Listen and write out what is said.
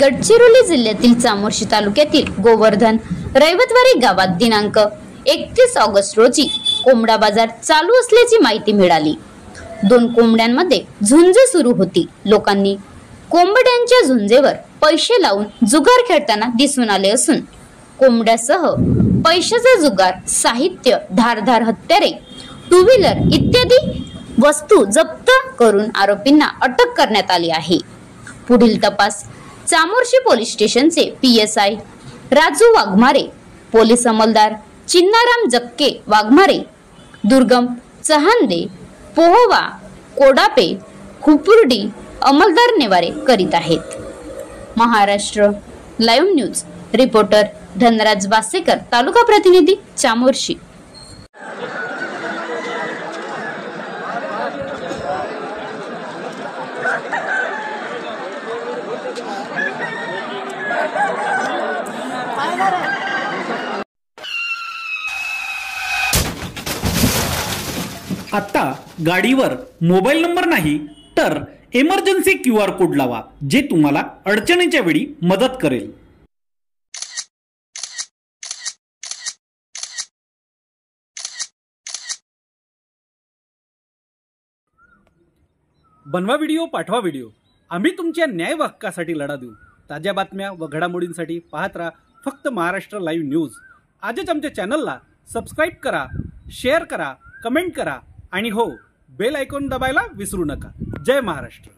गडचिरोली जिल्ह्यातील चामोर्शी तालुक्यातील गोवर्धन रैवतवाडी गावात दिनांक 31 ऑगस्ट रोजी कोंबडा बाजार चालू असल्याची माहिती मिळाली। 2 कोंबड्यांमध्ये झुंज सुरू होती। लोकांनी कोंबड्यांच्या झुंजेवर पैसे लावून जुगार खेळताना दिसून आले असून कोंबड्यासह पैशाचा जुगार, साहित्य, धारदार हत्यारे, टू व्हीलर इत्यादी वस्तू जप्त करून आरोपींना अटक करण्यात आली आहे। पुढील तपास चामोर्शी पोलीस स्टेशनचे PSI राजू वाघमारे, पोलीस अंमलदार चिन्नाराम जक्के वाघमारे, दुर्गम चहांदे, पोहवा, कोडापे, हुपुर्डी अंमलदार नेवारे करीत आहेत। Maharashtra live news reporter Dhanraj Wasekar, तालुका प्रतिनिधी चामोर्शी। आता गाडीवर मोबाईल नंबर नाही तर इमर्जन्सी QR कोड लावा, जे तुम्हाला अडचणीच्या वेळी मदत करेल। बनवा व्हिडिओ, पाठवा व्हिडिओ, आम्ही तुमच्या न्याय हक्कासाठी लढा देऊ। ताज्या बातम्या व घडामोडींसाठी पाहत राहा फक्त महाराष्ट्र लाईव्ह न्यूज। आजच आमच्या चॅनलला सबस्क्राईब करा, शेअर करा, कमेंट करा आणि हो, बेल आयकॉन दबायला विसरू नका। जय महाराष्ट्र।